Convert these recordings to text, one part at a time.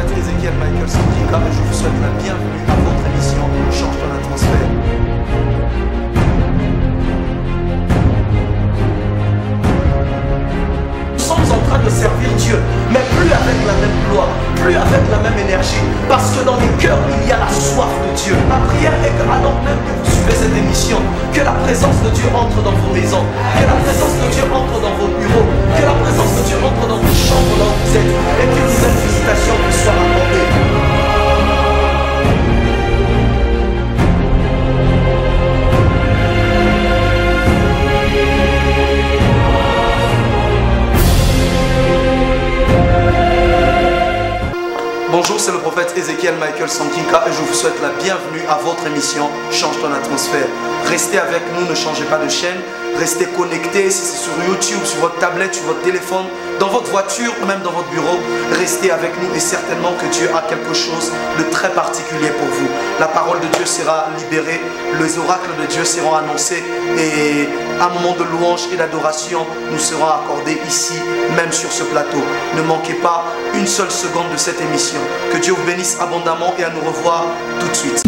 prophète Ezekiel Michael Sandika et je vous souhaite la bienvenue à votre émission Change ton atmosphère. Nous sommes en train de servir Dieu, mais plus avec la même gloire, plus avec la même énergie, parce que dans les cœurs il y a la soif de Dieu. Ma prière est que alors même que vous suivez cette émission, que la présence de Dieu entre dans vos maisons, que la présence de Dieu entre dans vos bureaux, que la présence de Dieu entre dans vos chambres là où vous êtes, et qu'une nouvelle visitation vous soit accordée. Bonjour, c'est le prophète Ezekiel Michael Sankinka et je vous souhaite la bienvenue à votre émission Change ton atmosphère. Restez avec nous, ne changez pas de chaîne, restez connectés, si c'est sur YouTube, sur votre tablette, sur votre téléphone, dans votre voiture ou même dans votre bureau, restez avec nous et certainement que Dieu a quelque chose de très particulier pour vous. La parole de Dieu sera libérée, les oracles de Dieu seront annoncés et un moment de louange et d'adoration nous sera accordé ici, même sur ce plateau. Ne manquez pas une seule seconde de cette émission. Que Dieu vous bénisse abondamment et à nous revoir tout de suite.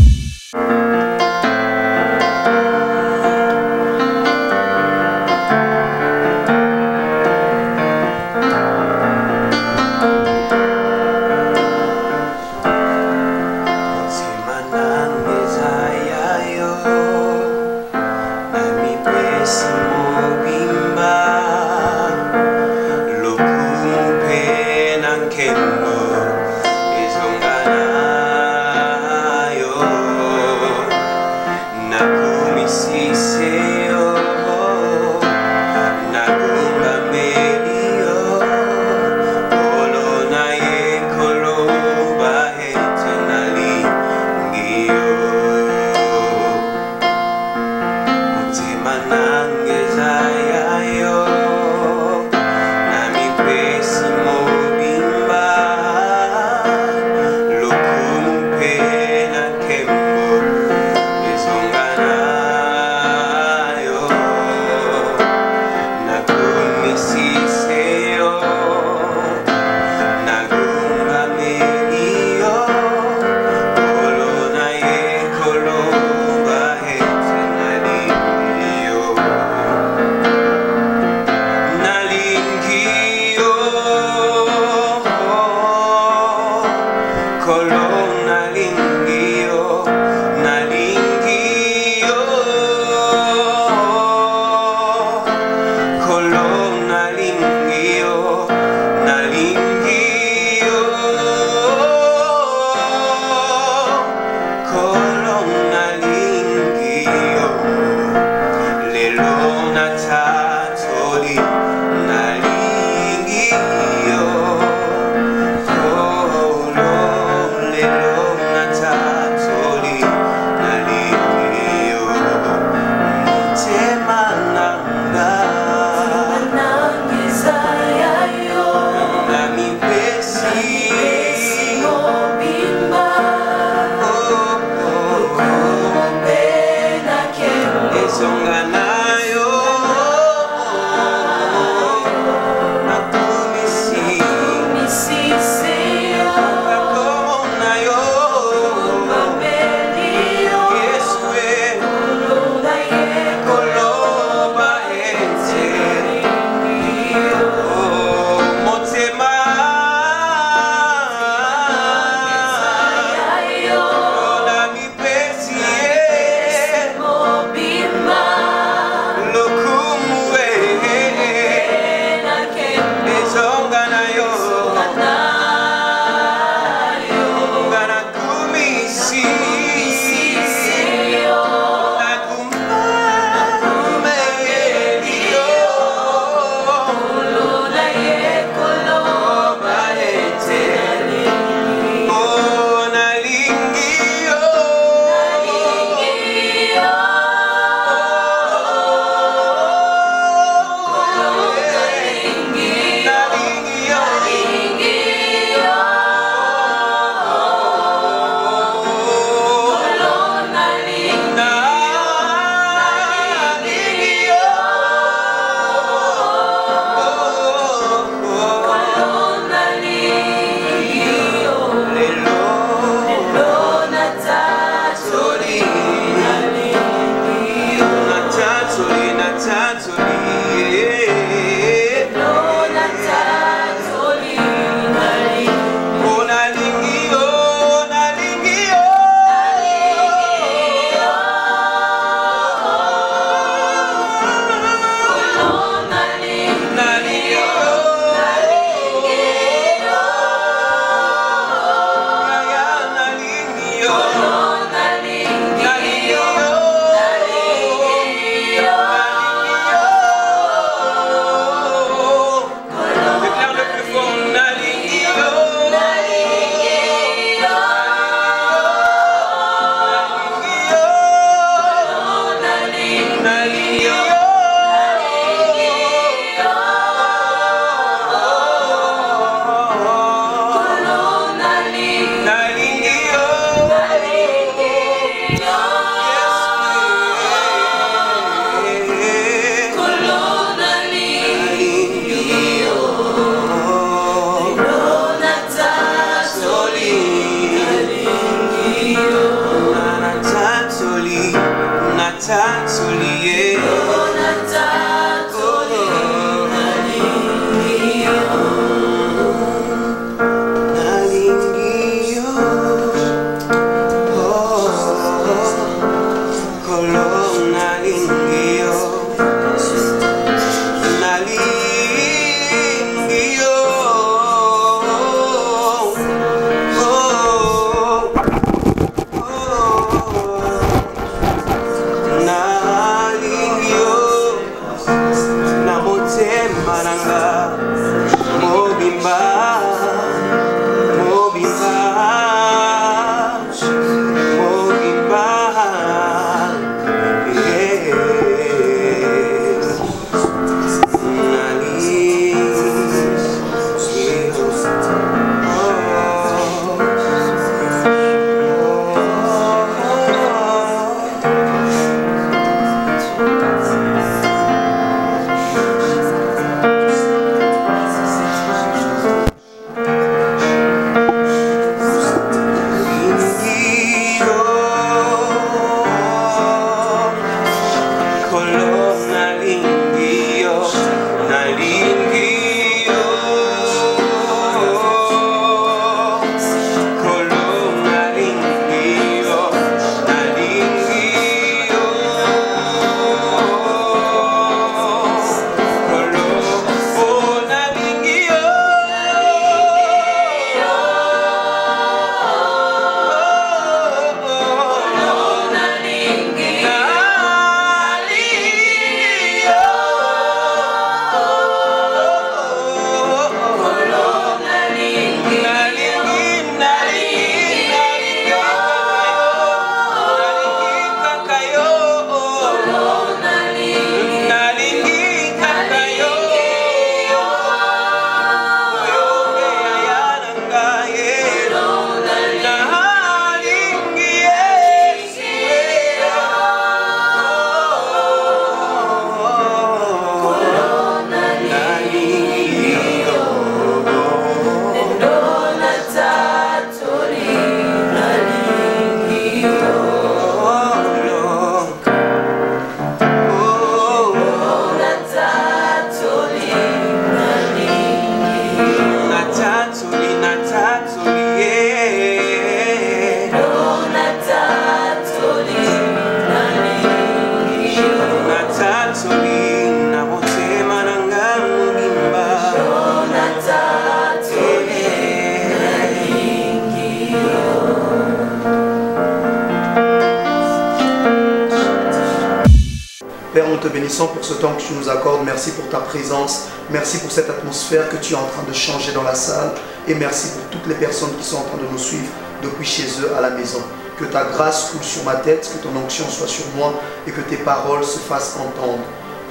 Père, nous te bénissons pour ce temps que tu nous accordes. Merci pour ta présence. Merci pour cette atmosphère que tu es en train de changer dans la salle. Et merci pour toutes les personnes qui sont en train de nous suivre depuis chez eux à la maison. Que ta grâce coule sur ma tête, que ton onction soit sur moi et que tes paroles se fassent entendre.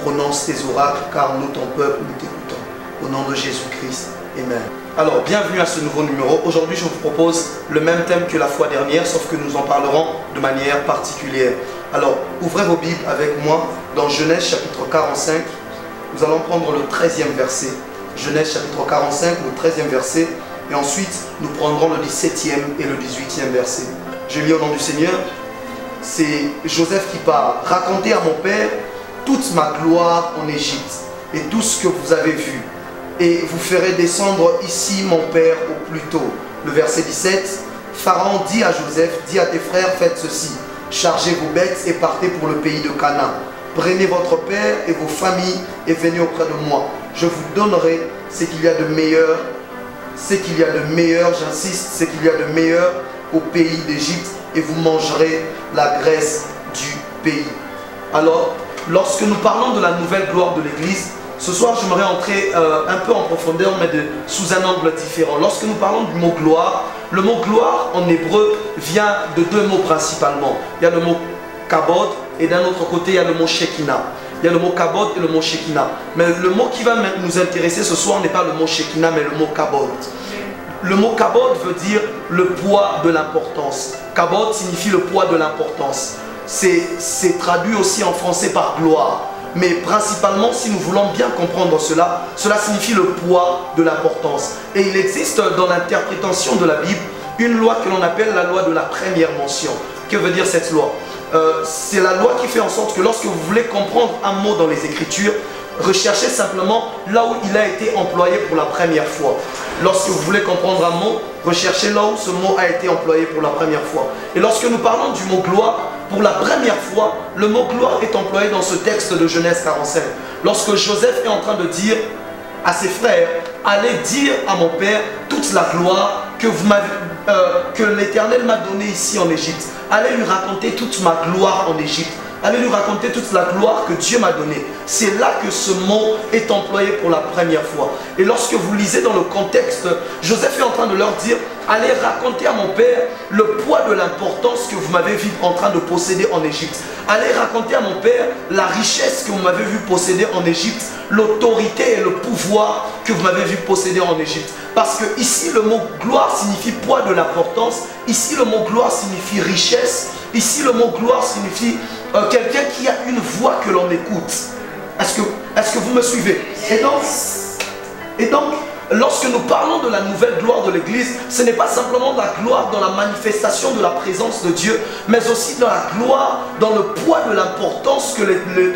Prononce tes oracles car nous, ton peuple, nous t'écoutons. Au nom de Jésus-Christ. Amen. Alors, bienvenue à ce nouveau numéro. Aujourd'hui, je vous propose le même thème que la fois dernière, sauf que nous en parlerons de manière particulière. Alors, ouvrez vos Bibles avec moi dans Genèse chapitre 45. Nous allons prendre le 13e verset. Genèse chapitre 45, le 13e verset. Et ensuite, nous prendrons le 17e et le 18e verset. Je lis au nom du Seigneur. C'est Joseph qui parle. Racontez à mon père toute ma gloire en Égypte et tout ce que vous avez vu. Et vous ferez descendre ici mon père au plus tôt. Le verset 17. Pharaon dit à Joseph, dis à tes frères, faites ceci. Chargez vos bêtes et partez pour le pays de Canaan. Prenez votre père et vos familles et venez auprès de moi. Je vous donnerai ce qu'il y a de meilleur. Ce qu'il y a de meilleur, j'insiste, ce qu'il y a de meilleur au pays d'Égypte et vous mangerez la graisse du pays. Alors, lorsque nous parlons de la nouvelle gloire de l'Église, ce soir, j'aimerais entrer un peu en profondeur, mais sous un angle différent. Lorsque nous parlons du mot gloire, le mot gloire en hébreu vient de deux mots principalement. Il y a le mot kabod et d'un autre côté, il y a le mot shekinah. Il y a le mot kabod et le mot shekinah. Mais le mot qui va nous intéresser ce soir n'est pas le mot shekinah, mais le mot kabod. Le mot kabod veut dire le poids de l'importance. Kabod signifie le poids de l'importance. C'est traduit aussi en français par gloire. Mais principalement, si nous voulons bien comprendre cela, cela signifie le poids de l'importance. Et il existe dans l'interprétation de la Bible une loi que l'on appelle la loi de la première mention. Que veut dire cette loi? c'est la loi qui fait en sorte que lorsque vous voulez comprendre un mot dans les Écritures, recherchez simplement là où il a été employé pour la première fois. Lorsque vous voulez comprendre un mot, recherchez là où ce mot a été employé pour la première fois. Et lorsque nous parlons du mot gloire, pour la première fois, le mot gloire est employé dans ce texte de Genèse 45. Lorsque Joseph est en train de dire à ses frères, allez dire à mon père toute la gloire que l'Éternel m'a donnée ici en Égypte. Allez lui raconter toute ma gloire en Égypte. Allez lui raconter toute la gloire que Dieu m'a donnée. C'est là que ce mot est employé pour la première fois. Et lorsque vous lisez dans le contexte, Joseph est en train de leur dire, allez raconter à mon père le poids de l'importance que vous m'avez vu en train de posséder en Égypte. Allez raconter à mon père la richesse que vous m'avez vu posséder en Égypte, l'autorité et le pouvoir que vous m'avez vu posséder en Égypte. Parce que ici le mot gloire signifie poids de l'importance. Ici le mot gloire signifie richesse. Ici le mot gloire signifie quelqu'un qui a une voix que l'on écoute. Est-ce que vous me suivez? Et donc, lorsque nous parlons de la nouvelle gloire de l'Église, ce n'est pas simplement de la gloire dans la manifestation de la présence de Dieu, mais aussi dans la gloire, dans le poids de l'importance que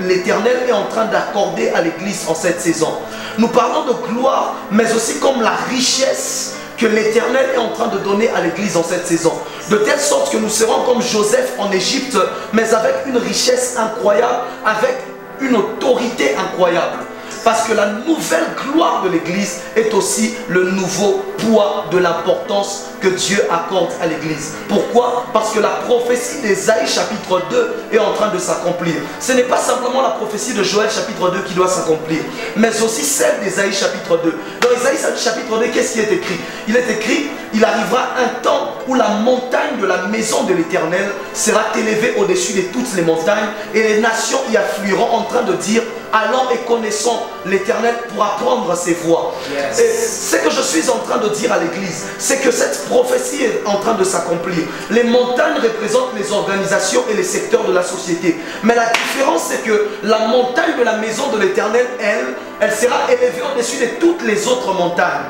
l'Éternel est en train d'accorder à l'Église en cette saison. Nous parlons de gloire, mais aussi comme la richesse que l'Éternel est en train de donner à l'Église en cette saison. De telle sorte que nous serons comme Joseph en Égypte, mais avec une richesse incroyable, avec une autorité incroyable. Parce que la nouvelle gloire de l'Église est aussi le nouveau poids de l'importance que Dieu accorde à l'Église. Pourquoi? Parce que la prophétie d'Ésaïe chapitre 2 est en train de s'accomplir. Ce n'est pas simplement la prophétie de Joël chapitre 2 qui doit s'accomplir, mais aussi celle d'Ésaïe chapitre 2. Dans Ésaïe chapitre 2, qu'est-ce qui est écrit? Il est écrit, il arrivera un temps où la montagne de la maison de l'Éternel sera élevée au-dessus de toutes les montagnes et les nations y afflueront en train de dire, allons et connaissons l'Éternel pour apprendre ses voies. Yes. Et ce que je suis en train de dire à l'Église, c'est que cette prophétie est en train de s'accomplir. Les montagnes représentent les organisations et les secteurs de la société. Mais la différence, c'est que la montagne de la maison de l'Éternel, elle sera élevée au-dessus de toutes les autres montagnes.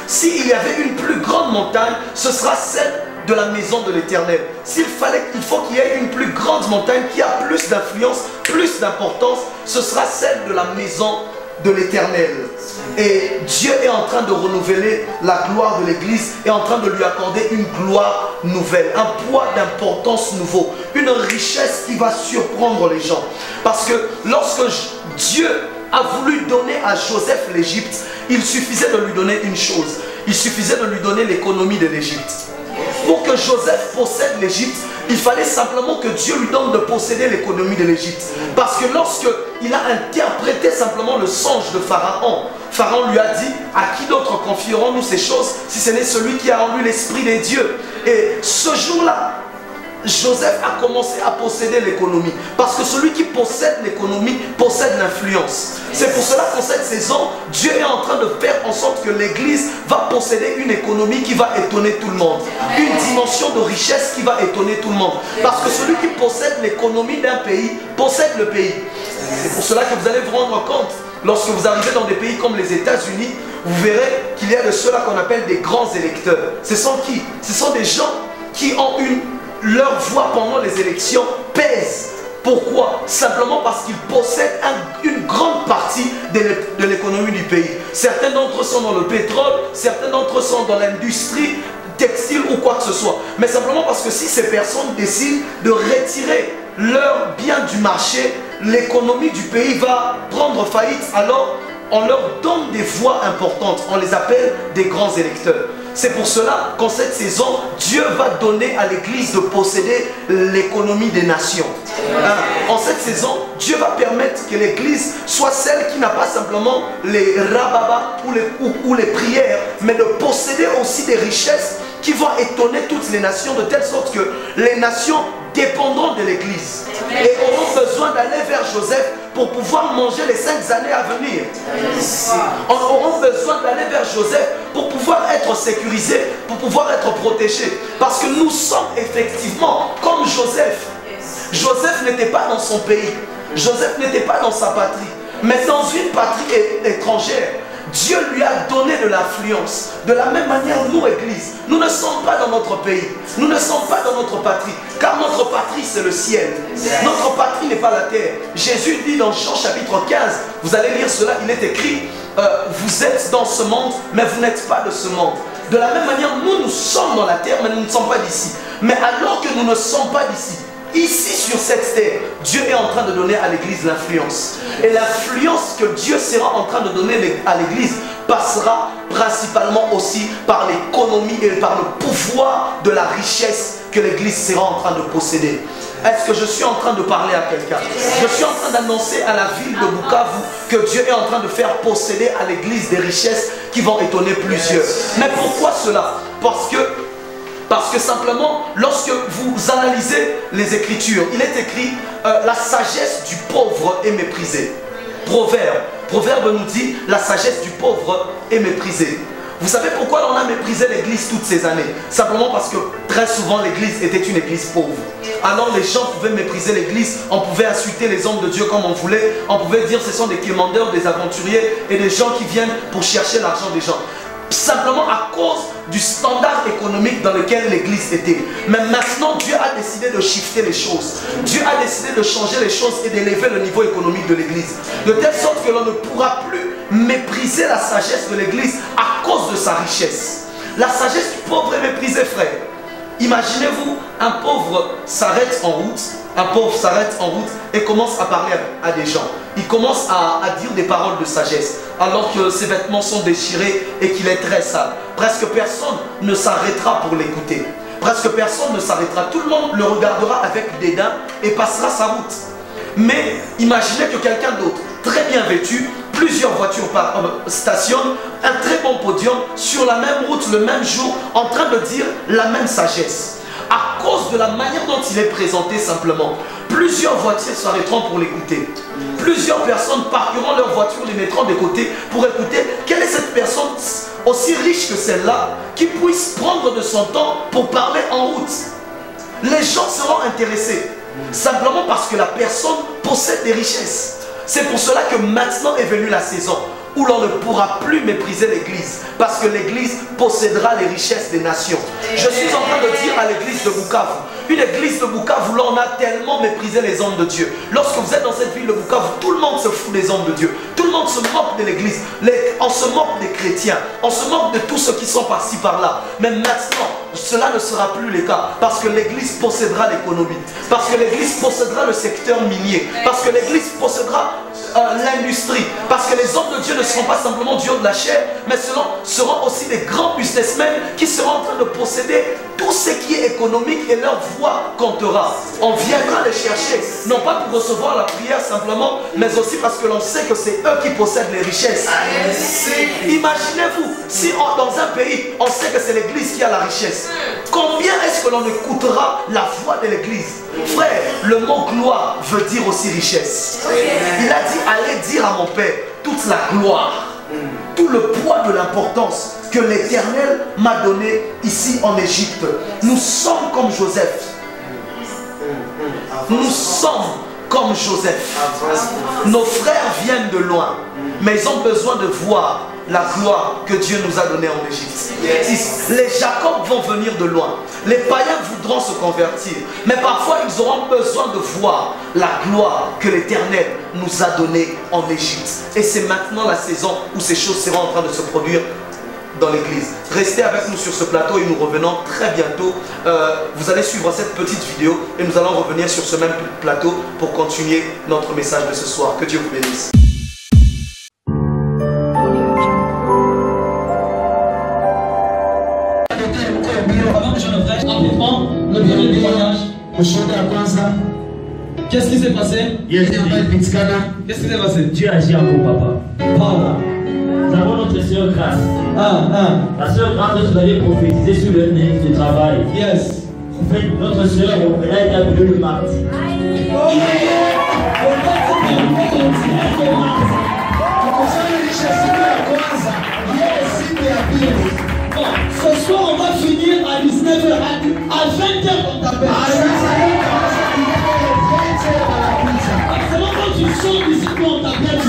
S'il y avait une plus grande montagne, ce sera celle de la maison de l'Éternel. Il faut qu'il y ait une plus grande montagne qui a plus d'influence, plus d'importance, ce sera celle de la maison de l'Éternel. Et Dieu est en train de renouveler la gloire de l'Église, est en train de lui accorder une gloire nouvelle, un poids d'importance nouveau, une richesse qui va surprendre les gens. Parce que lorsque Dieu a voulu donner à Joseph l'Égypte, il suffisait de lui donner une chose. Il suffisait de lui donner l'économie de l'Égypte. Pour que Joseph possède l'Égypte, il fallait simplement que Dieu lui donne de posséder l'économie de l'Égypte. Parce que lorsqu'il a interprété simplement le songe de Pharaon, Pharaon lui a dit, à qui d'autre confierons-nous ces choses si ce n'est celui qui a en lui l'esprit des dieux? Et ce jour-là, Joseph a commencé à posséder l'économie. Parce que celui qui possède l'économie possède l'influence. C'est pour cela qu'en cette saison, Dieu est en train de faire en sorte que l'Église va posséder une économie qui va étonner tout le monde. Une dimension de richesse qui va étonner tout le monde. Parce que celui qui possède l'économie d'un pays possède le pays. C'est pour cela que vous allez vous rendre compte, lorsque vous arrivez dans des pays comme les États-Unis, vous verrez qu'il y a de ceux-là qu'on appelle des grands électeurs. Ce sont qui? Ce sont des gens qui ont leur voix pendant les élections pèse. Pourquoi? Simplement parce qu'ils possèdent une grande partie de l'économie du pays. Certains d'entre eux sont dans le pétrole, certains d'entre eux sont dans l'industrie textile ou quoi que ce soit. Mais simplement parce que si ces personnes décident de retirer leurs biens du marché, l'économie du pays va prendre faillite. Alors on leur donne des voix importantes, on les appelle des grands électeurs. C'est pour cela qu'en cette saison, Dieu va donner à l'Église de posséder l'économie des nations. En cette saison, Dieu va permettre que l'Église soit celle qui n'a pas simplement les rababas ou les prières, mais de posséder aussi des richesses qui vont étonner toutes les nations, de telle sorte que les nations dépendront de l'Église et auront besoin d'aller vers Joseph pour pouvoir manger les 5 années à venir. On aura besoin d'aller vers Joseph pour pouvoir être sécurisés, pour pouvoir être protégés. Parce que nous sommes effectivement comme Joseph. Joseph n'était pas dans son pays. Joseph n'était pas dans sa patrie, mais dans une patrie étrangère. Dieu lui a donné de l'influence. De la même manière, nous, Église, nous ne sommes pas dans notre pays. Nous ne sommes pas dans notre patrie. Car notre patrie, c'est le ciel. Notre patrie n'est pas la terre. Jésus dit dans Jean chapitre 15, vous allez lire cela, il est écrit, vous êtes dans ce monde, mais vous n'êtes pas de ce monde. De la même manière, nous sommes dans la terre, mais nous ne sommes pas d'ici. Mais alors que nous ne sommes pas d'ici, ici sur cette terre, Dieu est en train de donner à l'église l'influence. Et l'influence que Dieu sera en train de donner à l'église passera principalement aussi par l'économie et par le pouvoir de la richesse que l'église sera en train de posséder. Est-ce que je suis en train de parler à quelqu'un? Je suis en train d'annoncer à la ville de Bukavu que Dieu est en train de faire posséder à l'église des richesses qui vont étonner plusieurs. Mais pourquoi cela? Parce que simplement, lorsque vous analysez les Écritures, il est écrit la sagesse du pauvre est méprisée. Proverbe nous dit la sagesse du pauvre est méprisée. Vous savez pourquoi on a méprisé l'église toutes ces années? Simplement parce que très souvent l'église était une église pauvre. Alors les gens pouvaient mépriser l'église, on pouvait insulter les hommes de Dieu comme on voulait, on pouvait dire ce sont des quémandeurs, des aventuriers et des gens qui viennent pour chercher l'argent des gens. Simplement à cause du standard économique dans lequel l'église était. Mais maintenant, Dieu a décidé de shifter les choses. Dieu a décidé de changer les choses et d'élever le niveau économique de l'église. De telle sorte que l'on ne pourra plus mépriser la sagesse de l'église à cause de sa richesse. La sagesse du pauvre est méprisée, frère. Imaginez-vous, un pauvre s'arrête en route, et commence à parler à des gens. Il commence à dire des paroles de sagesse, alors que ses vêtements sont déchirés et qu'il est très sale. Presque personne ne s'arrêtera pour l'écouter. Presque personne ne s'arrêtera. Tout le monde le regardera avec dédain et passera sa route. Mais imaginez que quelqu'un d'autre, très bien vêtu, plusieurs voitures stationnent, un très bon podium, sur la même route, le même jour, en train de dire la même sagesse. À cause de la manière dont il est présenté simplement, plusieurs voitures s'arrêteront pour l'écouter. Plusieurs personnes parqueront leur voiture, les mettront de côté pour écouter quelle est cette personne aussi riche que celle-là qui puisse prendre de son temps pour parler en route. Les gens seront intéressés simplement parce que la personne possède des richesses. C'est pour cela que maintenant est venue la saison où l'on ne pourra plus mépriser l'église, parce que l'église possédera les richesses des nations. Je suis en train de dire à l'église de Bukavu, une église de Bukavu, là on a tellement méprisé les hommes de Dieu. Lorsque vous êtes dans cette ville de Bukavu, tout le monde se fout des hommes de Dieu. Tout le monde se moque de l'église. On se moque des chrétiens. On se moque de tous ceux qui sont par-ci par-là. Mais maintenant, cela ne sera plus le cas, parce que l'église possédera l'économie, parce que l'église possédera le secteur minier, parce que l'église possédera l'industrie, parce que les hommes de Dieu ne seront pas simplement du haut de la chair, mais seront aussi des grands businessmen qui seront en train de posséder tout ce qui est économique et leur voix comptera. On viendra les chercher, non pas pour recevoir la prière simplement, mais aussi parce que l'on sait que c'est eux qui possèdent les richesses. Imaginez-vous, si dans un pays, on sait que c'est l'église qui a la richesse, combien est-ce que l'on écoutera la voix de l'église? Frère, le mot gloire veut dire aussi richesse. Il a dit, allez dire à mon Père toute la gloire, tout le poids de l'importance que l'Éternel m'a donné ici en Égypte. Nous sommes comme Joseph. Nous sommes comme Joseph. Nos frères viennent de loin, mais ils ont besoin de voir la gloire que Dieu nous a donnée en Égypte. Les Jacob vont venir de loin. Les païens voudront se convertir. Mais parfois, ils auront besoin de voir la gloire que l'Éternel nous a donnée en Égypte. Et c'est maintenant la saison où ces choses seront en train de se produire dans l'église. Restez avec nous sur ce plateau et nous revenons très bientôt. Vous allez suivre cette petite vidéo et nous allons revenir sur ce même plateau pour continuer notre message de ce soir. Que Dieu vous bénisse. Le premier témoignage. Qu'est-ce qui s'est passé? Qu'est-ce qui s'est passé? Dieu agit en vous, papa. Parle. Nous avons notre sœur Grâce. La sœur Grâce, vous allez prophétiser sur le nez de travail. Yes. En fait, notre sœur, elle a été appelée le mardi. Ce soir, on va finir à 19h. À 20h, on t'appelle. C'est bon quand tu sors d'ici, on t'appelle.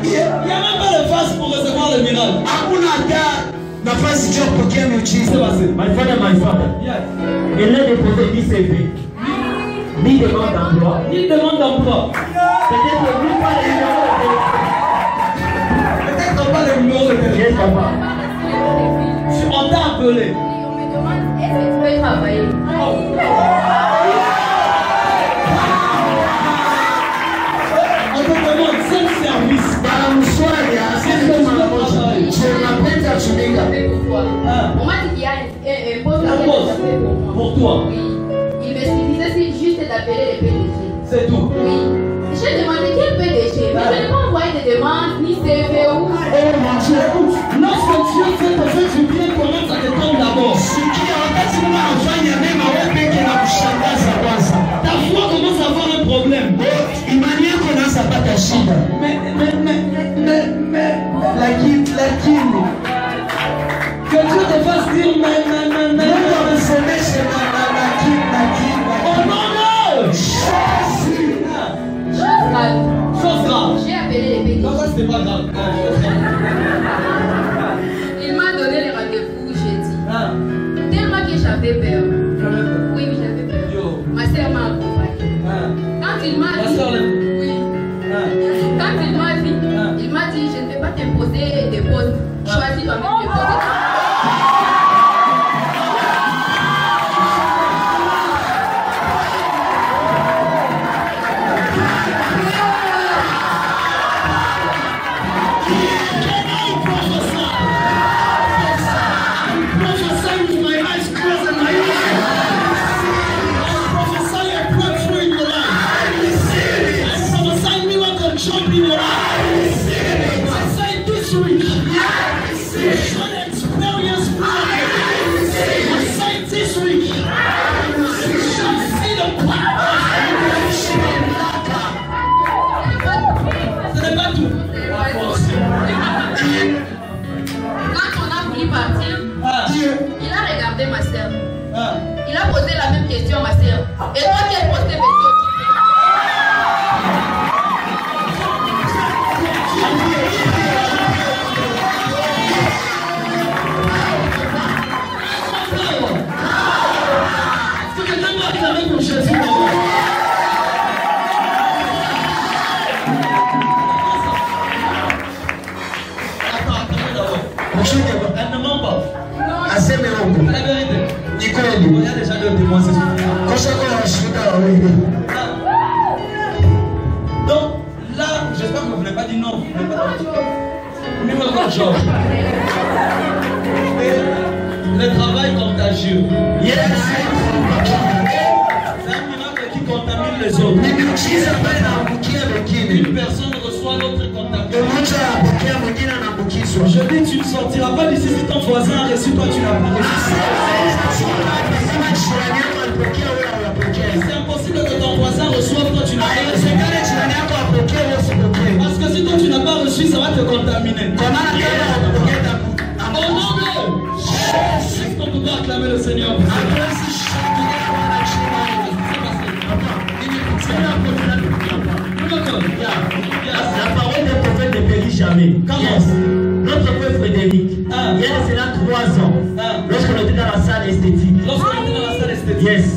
Il n'y a même pas de face pour recevoir le miracle. My father, my father. Il a déposé ni CV, ni demande d'emploi. Ni demande d'emploi. Peut-être pas le numéro de téléphone. Yes, papa. On t'a appelé. On me demande, est-ce que tu peux travailler? On te demande 5 services. Pourquoi? On m'a dit qu'il y a un poste Pour toi. Oui. Il me suffisait juste d'appeler les PDG. C'est tout. Oui. J'ai demandé quel PDG, mais je n'ai pas envoyé de demande, ni CV ou... Oh mon Dieu, écoute, lorsque Dieu fait te faire du bien, comment ça te tombe d'abord? Ta foi commence à avoir un problème. Mais, que Dieu te fasse dire, mais. Oh non, non! Chose grave. J'ai appelé les PDG. Non, ça c'était pas grave. Il m'a donné les rendez-vous jeudi. Ah. Tellement que j'avais peur. Oui, j'avais peur. Yo. Ma soeur m'a accompagné. Ah. Quand il m'a Ma dit... soeur, Oui. Ah. Quand il m'a dit, il m'a dit, je ne vais pas t'imposer des postes. Choisis toi-même des postes. Quand on a voulu partir, il a regardé ma soeur. Il a posé la même question à ma soeur. Et toi, quel poste veux-tu Elle ne ment pas. Non. La vérité. Il y a déjà 2 témoins, c'est suffisant. Donc, là, j'espère que vous n'avez pas dit non. Numéro job. Le travail contagieux. Yes. C'est un miracle qui contamine les autres. Une personne reçoit l'autre contamination. Je dis, tu ne sortiras pas d'ici si ton voisin a reçu, toi tu n'as pas reçu. C'est impossible que ton voisin reçoive, toi tu n'as pas reçu. Parce que si toi tu n'as pas reçu, ça va te contaminer. Oh non, non! Est-ce qu'on peut acclamer le Seigneur? La parole des prophètes ne périt jamais. Yes. Notre frère Frédéric, il y a cela 3 ans, lorsqu'on était dans la salle esthétique. Yes.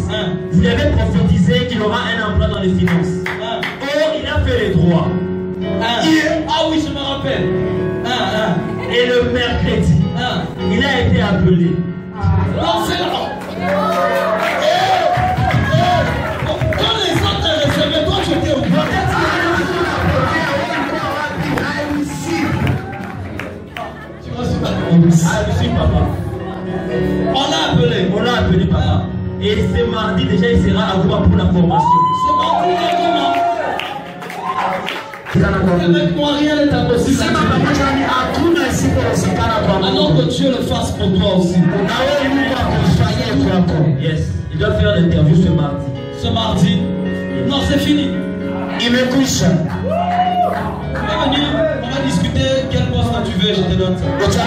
Vous lui avez prophétisé qu'il aura un emploi dans les finances. Or, il a fait les droits. Ah oui, je me rappelle. Et le mercredi, il a été appelé. Non, c'est là. Quand les autres recevaient, toi tu étais au bout. Papa. On l'a appelé. On l'a appelé papa. Et ce mardi déjà il sera à voir pour la formation. C'est mardi comment? Avec moi rien n'est impossible. Alors que Dieu le fasse pour toi aussi. Yes. Il doit faire l'interview ce mardi. Ce mardi? Non, c'est fini. Il me couche. Tu vas venir, on va discuter quel poste tu veux, je te donne ça. C'est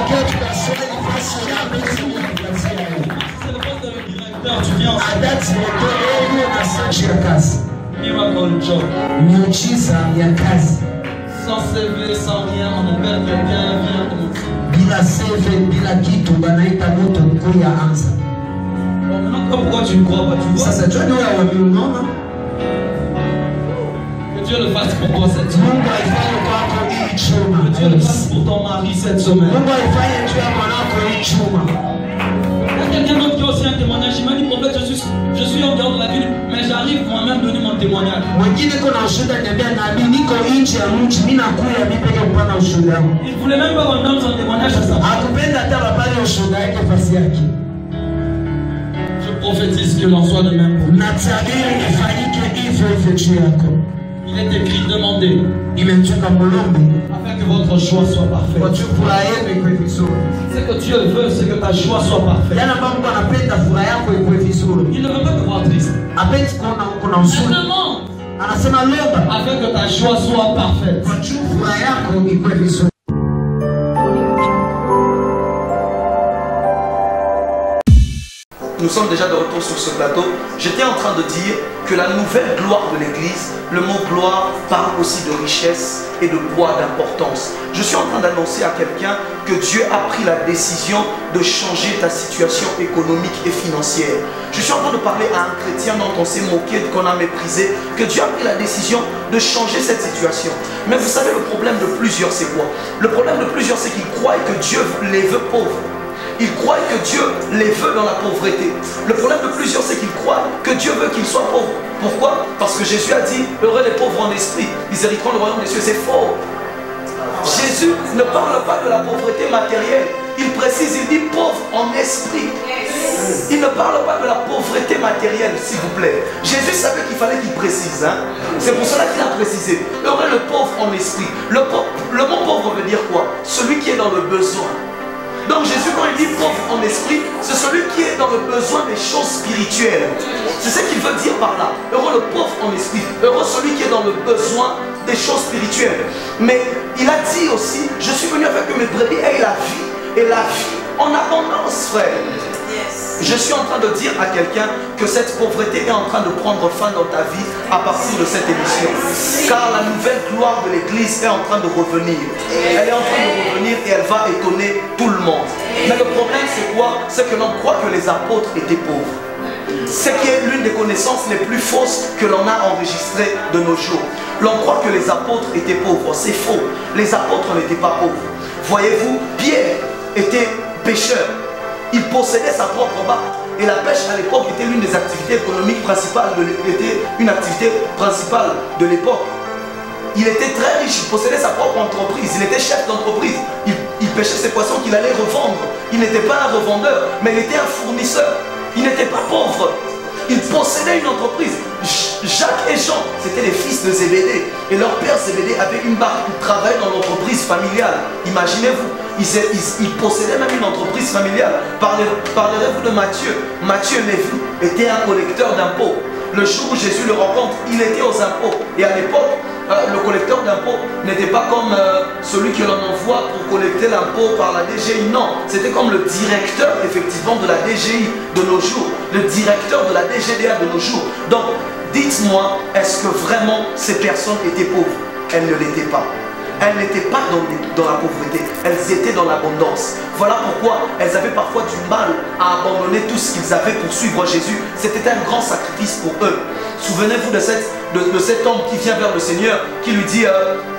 le poste de directeur, tu viens ensemble. Miracle job. C'est Sans CV, sans rien, on appelle quelqu'un, viens comme Bila CV, bila kitu, banaita moto mkuya anza. Bon, maintenant, pourquoi tu ne crois pas, tu vois? Sasa jua niwe wameunona. Que Dieu le fasse pour toi cette semaine. Mungu aifanye kwako hii chuma. Que Dieu le fasse pour ton mari cette semaine. Mungu aifanye juu ya mwanako hii chuma. Il y a quelqu'un d'autre qui a aussi un témoignage. Il m'a dit, prophète, je suis en dehors de la ville, mais j'arrive moi-même donner mon témoignage. Mwingine kuna ushuhuda niambia nabii niko nje ya mji mimi nakuya mimi peke kupana ushuhuda wangu. Il voulait même pas entendre son témoignage à sa part. Hakupenda hata wapale ushuhuda yake fasi yake. Je prophétise que l'on soit de même. Natabiri ifanyike hivyo hivyo juu yako. Il est écrit, demandez, Imechoka mulombe. afin que votre choix soit parfait. Kwa juu furaha yenu ikuwe vizuri. Ce que Dieu veut, c'est que ta choix soit parfait. Yana ambao Mungu anapenda furaha yako ikuwe vizuri. Il ne veut pas te voir triste. Apendi kuona uko na Il huzuni. demande, Anasema lomba afin que ta choix soit parfaite. kwa juu furaha yako ikuwe vizuri. Nous sommes déjà de retour sur ce plateau. J'étais en train de dire que la nouvelle gloire de l'Église, le mot gloire parle aussi de richesse et de poids, d'importance. Je suis en train d'annoncer à quelqu'un que Dieu a pris la décision de changer ta situation économique et financière. Je suis en train de parler à un chrétien dont on s'est moqué, qu'on a méprisé, que Dieu a pris la décision de changer cette situation. Mais vous savez, le problème de plusieurs, c'est quoi? Le problème de plusieurs, c'est qu'ils croient que Dieu les veut pauvres. Ils croient que Dieu les veut dans la pauvreté. Le problème de plusieurs, c'est qu'ils croient que Dieu veut qu'ils soient pauvres. Pourquoi? Parce que Jésus a dit, heureux les pauvres en esprit, ils hériteront le royaume des cieux. C'est faux. Jésus ne parle pas de la pauvreté matérielle. Il précise, il dit pauvre en esprit. Il ne parle pas de la pauvreté matérielle, s'il vous plaît. Jésus savait qu'il fallait qu'il précise. Hein? C'est pour cela qu'il a précisé. Heureux le pauvre en esprit. Le mot pauvre veut dire quoi? Celui qui est dans le besoin. Donc Jésus, quand il dit pauvre en esprit, c'est celui qui est dans le besoin des choses spirituelles. C'est ce qu'il veut dire par là. Heureux le pauvre en esprit. Heureux celui qui est dans le besoin des choses spirituelles. Mais il a dit aussi, je suis venu afin que mes brebis aient la vie. Et la vie en abondance, frère. Je suis en train de dire à quelqu'un que cette pauvreté est en train de prendre fin dans ta vie à partir de cette émission. Car la nouvelle gloire de l'Église est en train de revenir. Elle est en train de revenir et elle va étonner tout le monde. Mais le problème c'est quoi? C'est que l'on croit que les apôtres étaient pauvres. Ce qui est l'une des connaissances les plus fausses que l'on a enregistrées de nos jours. L'on croit que les apôtres étaient pauvres. C'est faux. Les apôtres n'étaient pas pauvres. Voyez-vous, Pierre était pêcheur. Il possédait sa propre barque. Et la pêche à l'époque était l'une des activités économiques principales, était une activité principale de l'époque. Il était très riche, il possédait sa propre entreprise, il était chef d'entreprise. Il pêchait ses poissons qu'il allait revendre. Il n'était pas un revendeur, mais il était un fournisseur. Il n'était pas pauvre. Il possédait une entreprise. Jacques et Jean, c'étaient les fils de Zébédée. Et leur père Zébédée avait une barque. Il travaillait dans l'entreprise familiale. Imaginez-vous, ils possédaient même une entreprise familiale. Parlerez-vous de Matthieu? Matthieu Lévi était un collecteur d'impôts. Le jour où Jésus le rencontre, il était aux impôts. Et à l'époque, le collecteur d'impôts n'était pas comme celui que l'on envoie pour collecter l'impôt par la DGI. Non, c'était comme le directeur effectivement de la DGI de nos jours, le directeur de la DGDA de nos jours. Donc, dites-moi, est-ce que vraiment ces personnes étaient pauvres? Elles ne l'étaient pas. Elles n'étaient pas dans la pauvreté, elles étaient dans l'abondance. Voilà pourquoi elles avaient parfois du mal à abandonner tout ce qu'ils avaient pour suivre Jésus. C'était un grand sacrifice pour eux. Souvenez-vous de cet homme qui vient vers le Seigneur, qui lui dit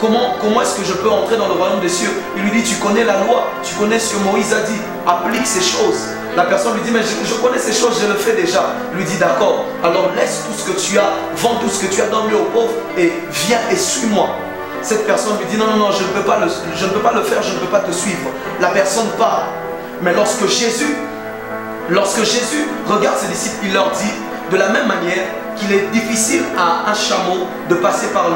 comment est-ce que je peux entrer dans le royaume des cieux? Il lui dit, tu connais la loi, tu connais ce que Moïse a dit, applique ces choses. La personne lui dit, mais je connais ces choses, je le fais déjà. Il lui dit, d'accord, alors laisse tout ce que tu as, vends tout ce que tu as, donne-le aux pauvres et viens et suis-moi. Cette personne lui dit, non, je ne peux pas le faire, je ne peux pas te suivre. La personne part. Mais lorsque Jésus regarde ses disciples, il leur dit, de la même manière qu'il est difficile à un chameau de passer par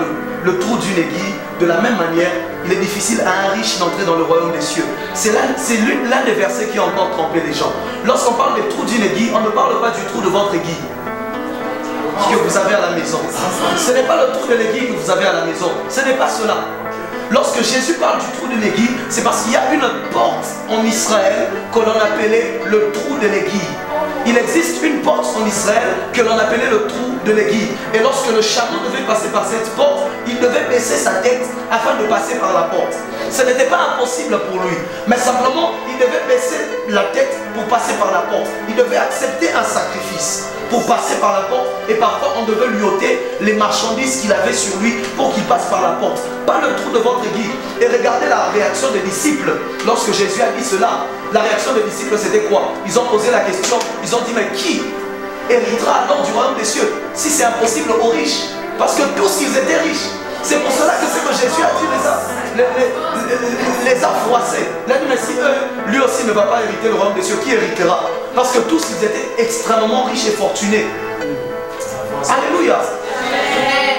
le trou d'une aiguille, de la même manière, il est difficile à un riche d'entrer dans le royaume des cieux. C'est l'un des versets qui a encore trompé les gens. Lorsqu'on parle des trous d'une aiguille, on ne parle pas du trou de votre aiguille que vous avez à la maison. Ce n'est pas le trou de l'aiguille que vous avez à la maison. Ce n'est pas cela. Lorsque Jésus parle du trou de l'aiguille, c'est parce qu'il y a une porte en Israël que l'on appelait le trou de l'aiguille. Il existe une porte en Israël que l'on appelait le trou de l'aiguille. Et lorsque le chameau devait passer par cette porte, il devait baisser sa tête afin de passer par la porte. Ce n'était pas impossible pour lui, mais simplement il devait baisser la tête pour passer par la porte. Il devait accepter un sacrifice pour passer par la porte, et parfois on devait lui ôter les marchandises qu'il avait sur lui pour qu'il passe par la porte. Pas le trou de votre guide. Et regardez la réaction des disciples lorsque Jésus a dit cela. La réaction des disciples, c'était quoi? Ils ont posé la question, ils ont dit, mais qui héritera alors du royaume des cieux si c'est impossible aux riches? Parce que tous ils étaient riches. C'est pour cela que ce que Jésus a dit les a froissés. Il a dit, mais si eux, lui aussi ne va pas hériter le royaume des cieux, qui héritera? Parce que tous ils étaient extrêmement riches et fortunés. Alléluia.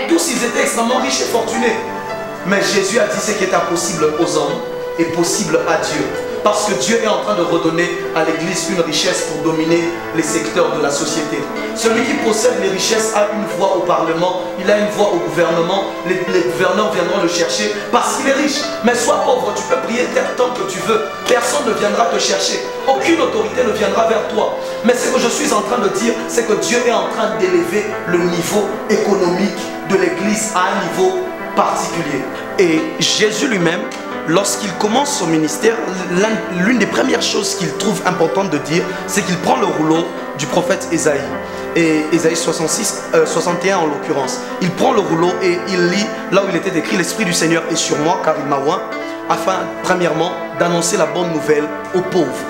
Tous ils étaient extrêmement riches et fortunés. Mais Jésus a dit ce qui est impossible aux hommes est possible à Dieu. Parce que Dieu est en train de redonner à l'Église une richesse pour dominer les secteurs de la société. Celui qui possède les richesses a une voix au Parlement, il a une voix au gouvernement, les gouverneurs viendront le chercher parce qu'il est riche. Mais sois pauvre, tu peux prier tant que tu veux, personne ne viendra te chercher, aucune autorité ne viendra vers toi. Mais ce que je suis en train de dire, c'est que Dieu est en train d'élever le niveau économique de l'Église à un niveau particulier. Et Jésus lui-même, lorsqu'il commence son ministère, l'une des premières choses qu'il trouve importante de dire, c'est qu'il prend le rouleau du prophète Ésaïe. Et Ésaïe 61 en l'occurrence. Il prend le rouleau et il lit là où il était écrit « L'Esprit du Seigneur est sur moi car il m'a oint » afin, premièrement, d'annoncer la bonne nouvelle aux pauvres.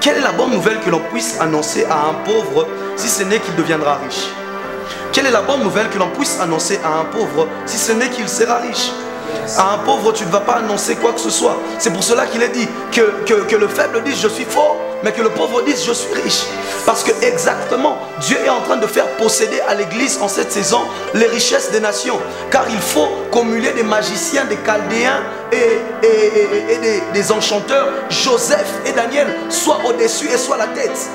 Quelle est la bonne nouvelle que l'on puisse annoncer à un pauvre si ce n'est qu'il deviendra riche? Quelle est la bonne nouvelle que l'on puisse annoncer à un pauvre si ce n'est qu'il sera riche? À un pauvre, tu ne vas pas annoncer quoi que ce soit. C'est pour cela qu'il est dit que le faible dise je suis fort, mais que le pauvre dise je suis riche. Parce que exactement, Dieu est en train de faire posséder à l'Église en cette saison les richesses des nations. Car il faut cumuler des magiciens, des chaldéens et des enchanteurs. Joseph et Daniel soient au-dessus et soient la tête.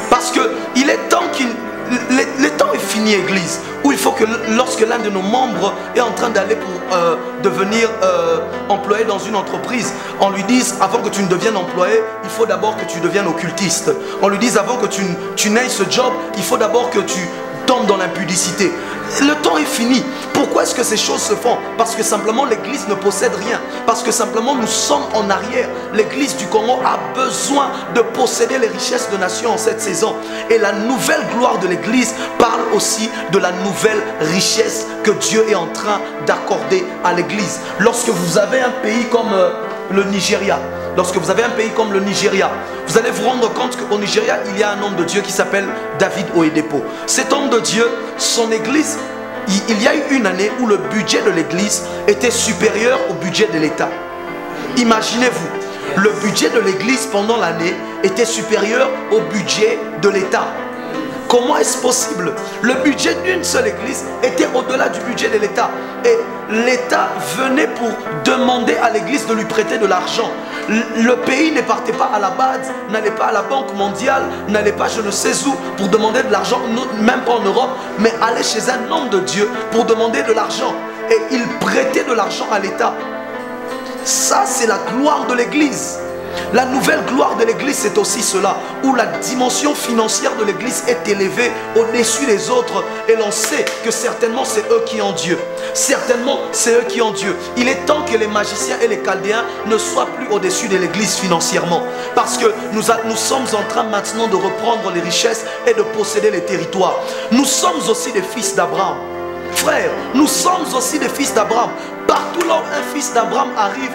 Parce qu'il est temps qu'il... Le temps est fini, Église, où il faut que lorsque l'un de nos membres est en train d'aller pour devenir employé dans une entreprise, on lui dise avant que tu ne deviennes employé, il faut d'abord que tu deviennes occultiste. On lui dise avant que tu n'aies ce job, il faut d'abord que tu tombes dans l'impudicité. Le temps est fini. Pourquoi est-ce que ces choses se font? Parce que simplement l'Église ne possède rien. Parce que simplement nous sommes en arrière. L'Église du Congo a besoin de posséder les richesses de nations en cette saison. Et la nouvelle gloire de l'Église parle aussi de la nouvelle richesse que Dieu est en train d'accorder à l'Église. Lorsque vous avez un pays comme le Nigeria, vous allez vous rendre compte qu'au Nigeria, il y a un homme de Dieu qui s'appelle David Oyedepo. Cet homme de Dieu, son église, il y a eu une année où le budget de l'église était supérieur au budget de l'État. Imaginez-vous, le budget de l'église pendant l'année était supérieur au budget de l'État. Comment est-ce possible? Le budget d'une seule église était au-delà du budget de l'État. Et l'État venait pour demander à l'église de lui prêter de l'argent. Le pays ne partait pas à la base, n'allait pas à la Banque mondiale, n'allait pas je ne sais où pour demander de l'argent, même pas en Europe, mais allait chez un homme de Dieu pour demander de l'argent. Et il prêtait de l'argent à l'État. Ça, c'est la gloire de l'église. La nouvelle gloire de l'église, c'est aussi cela, où la dimension financière de l'église est élevée au-dessus des autres, et l'on sait que certainement c'est eux qui ont Dieu. Certainement c'est eux qui ont Dieu. Il est temps que les magiciens et les chaldéens ne soient plus au-dessus de l'église financièrement, parce que nous sommes en train maintenant de reprendre les richesses et de posséder les territoires. Nous sommes aussi des fils d'Abraham. Frères, nous sommes aussi des fils d'Abraham. Partout là où un fils d'Abraham arrive,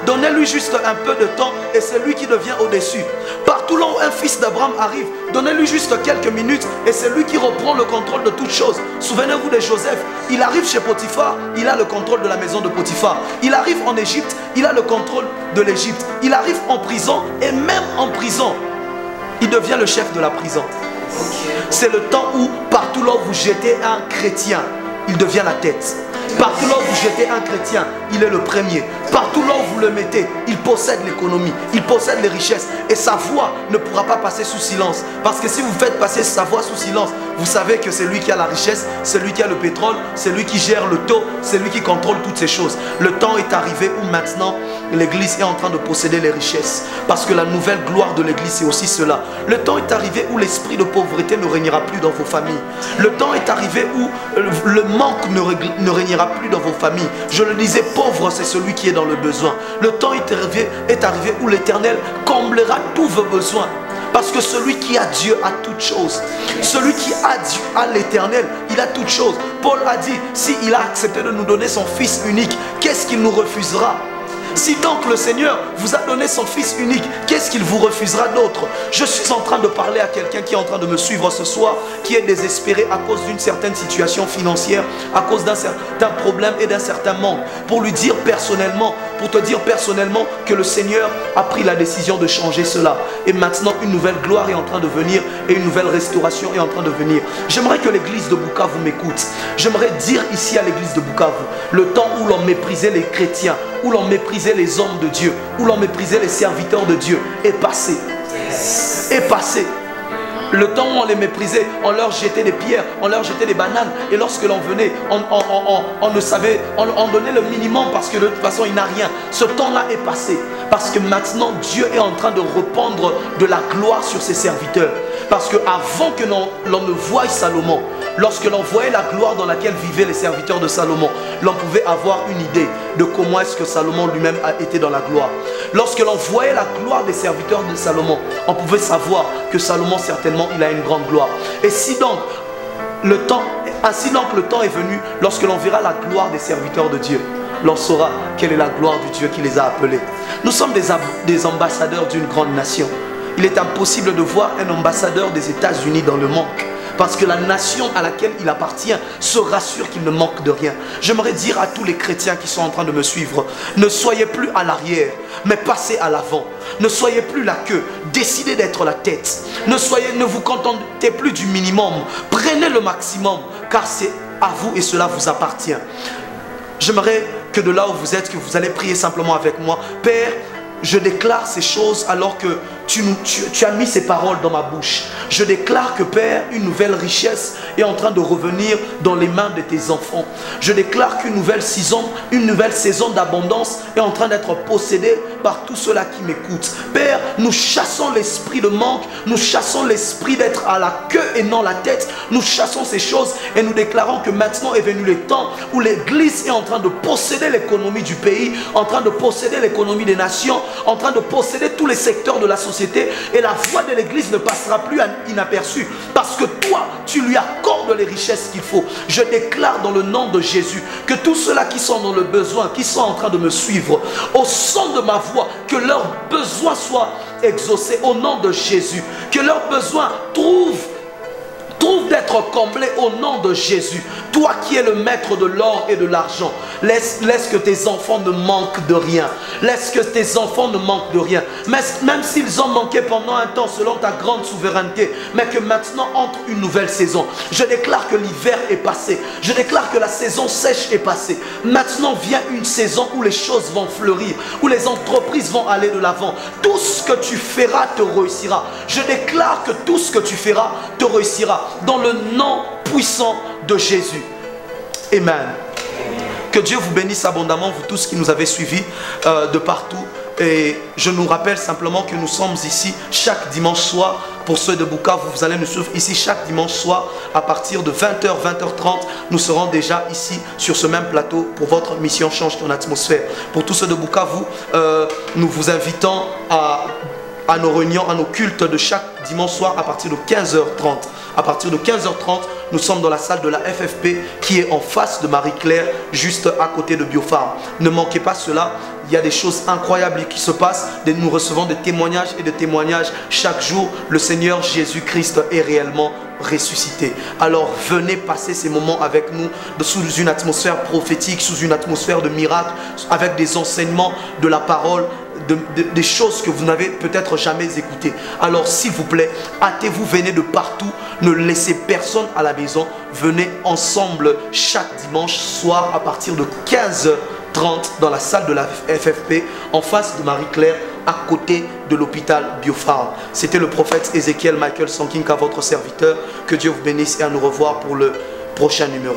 donnez-lui juste un peu de temps et c'est lui qui devient au-dessus. Partout là où un fils d'Abraham arrive, donnez-lui juste quelques minutes et c'est lui qui reprend le contrôle de toutes choses. Souvenez-vous de Joseph, il arrive chez Potiphar, il a le contrôle de la maison de Potiphar. Il arrive en Égypte, il a le contrôle de l'Égypte. Il arrive en prison et même en prison, il devient le chef de la prison. C'est le temps où partout là où vous jetez un chrétien, il devient la tête. Partout là où vous jetez un chrétien, il est le premier. Partout là où vous le mettez, il possède l'économie, il possède les richesses. Et sa voix ne pourra pas passer sous silence. Parce que si vous faites passer sa voix sous silence, Vous savez que c'est lui qui a la richesse, c'est lui qui a le pétrole, c'est lui qui gère le taux, c'est lui qui contrôle toutes ces choses. Le temps est arrivé où maintenant l'église est en train de posséder les richesses. Parce que la nouvelle gloire de l'église, c'est aussi cela. Le temps est arrivé où l'esprit de pauvreté ne régnera plus dans vos familles. Le temps est arrivé où le manque ne régnera plus dans vos familles. Je le disais, pauvre, c'est celui qui est dans le besoin. Le temps est arrivé où l'Éternel comblera tous vos besoins. Parce que celui qui a Dieu a toutes choses. Celui qui a Dieu a l'Éternel, il a toutes choses. Paul a dit, s'il a accepté de nous donner son Fils unique, qu'est-ce qu'il nous refusera? Si donc le Seigneur vous a donné son Fils unique, qu'est-ce qu'il vous refusera d'autre? Je suis en train de parler à quelqu'un qui est en train de me suivre ce soir, qui est désespéré à cause d'une certaine situation financière, à cause d'un certain problème et d'un certain manque. Pour lui dire personnellement, pour te dire personnellement que le Seigneur a pris la décision de changer cela. Et maintenant, une nouvelle gloire est en train de venir et une nouvelle restauration est en train de venir. J'aimerais que l'église de Bukavu m'écoute. J'aimerais dire ici à l'église de Bukavu, le temps où l'on méprisait les chrétiens, où l'on méprisait les hommes de Dieu, où l'on méprisait les serviteurs de Dieu, est passé. Est passé. Le temps où on les méprisait, on leur jetait des pierres, on leur jetait des bananes. Et lorsque l'on venait, on ne savait, on donnait le minimum parce que de toute façon, il n'a rien. Ce temps-là est passé. Parce que maintenant, Dieu est en train de répandre de la gloire sur ses serviteurs. Parce qu'avant que l'on ne voie Salomon, lorsque l'on voyait la gloire dans laquelle vivaient les serviteurs de Salomon, l'on pouvait avoir une idée de comment est-ce que Salomon lui-même a été dans la gloire. Lorsque l'on voyait la gloire des serviteurs de Salomon, on pouvait savoir que Salomon, certainement, il a une grande gloire. Et si donc ainsi donc le temps est venu, lorsque l'on verra la gloire des serviteurs de Dieu, l'on saura quelle est la gloire du Dieu qui les a appelés. Nous sommes des ambassadeurs d'une grande nation. Il est impossible de voir un ambassadeur des États-Unis dans le manque. Parce que la nation à laquelle il appartient se rassure qu'il ne manque de rien. J'aimerais dire à tous les chrétiens qui sont en train de me suivre, ne soyez plus à l'arrière, mais passez à l'avant. Ne soyez plus la queue, décidez d'être la tête. Ne vous contentez plus du minimum, prenez le maximum, car c'est à vous et cela vous appartient. J'aimerais que de là où vous êtes, que vous allez prier simplement avec moi. Père, je déclare ces choses alors que tu as mis ces paroles dans ma bouche. Je déclare que Père, une nouvelle richesse est en train de revenir dans les mains de tes enfants. Je déclare qu'une nouvelle saison d'abondance est en train d'être possédée par tous ceux-là qui m'écoutent. Père, nous chassons l'esprit de manque, nous chassons l'esprit d'être à la queue et non la tête. Nous chassons ces choses et nous déclarons que maintenant est venu le temps où l'Église est en train de posséder l'économie du pays, en train de posséder l'économie des nations, en train de posséder tous les secteurs de la société, et la voix de l'Église ne passera plus inaperçue parce que toi, tu lui accordes les richesses qu'il faut. Je déclare dans le nom de Jésus que tous ceux-là qui sont dans le besoin, qui sont en train de me suivre, au son de ma voix, que leurs besoins soient exaucés au nom de Jésus, que leurs besoins trouvent d'être comblés au nom de Jésus. Toi qui es le maître de l'or et de l'argent, laisse que tes enfants ne manquent de rien. Laisse que tes enfants ne manquent de rien. Même s'ils ont manqué pendant un temps selon ta grande souveraineté, mais que maintenant entre une nouvelle saison. Je déclare que l'hiver est passé. Je déclare que la saison sèche est passée. Maintenant vient une saison où les choses vont fleurir, où les entreprises vont aller de l'avant. Tout ce que tu feras te réussira. Je déclare que tout ce que tu feras te réussira. Dans le nom puissant de Jésus. Amen. Que Dieu vous bénisse abondamment, vous tous qui nous avez suivis de partout. Et je nous rappelle simplement que nous sommes ici chaque dimanche soir. Pour ceux de Bukavu, vous allez nous suivre ici chaque dimanche soir à partir de 20h, 20h30. Nous serons déjà ici sur ce même plateau pour votre mission Change ton atmosphère. Pour tous ceux de Bukavu, nous vous invitons à nos réunions, à nos cultes de chaque dimanche soir à partir de 15h30. À partir de 15h30, nous sommes dans la salle de la FFP qui est en face de Marie-Claire, juste à côté de Biopharm. Ne manquez pas cela, il y a des choses incroyables qui se passent. Nous recevons des témoignages et des témoignages chaque jour. Le Seigneur Jésus-Christ est réellement ressuscité. Alors venez passer ces moments avec nous sous une atmosphère prophétique, sous une atmosphère de miracle, avec des enseignements de la parole, des choses que vous n'avez peut-être jamais écoutées. Alors s'il vous plaît, hâtez-vous, venez de partout, ne laissez personne à la maison. Venez ensemble chaque dimanche soir à partir de 15h30 dans la salle de la FFP en face de Marie-Claire à côté de l'hôpital Biofarm. C'était le prophète Ezekiel Michael Sonkinka, votre serviteur. Que Dieu vous bénisse et à nous revoir pour le prochain numéro.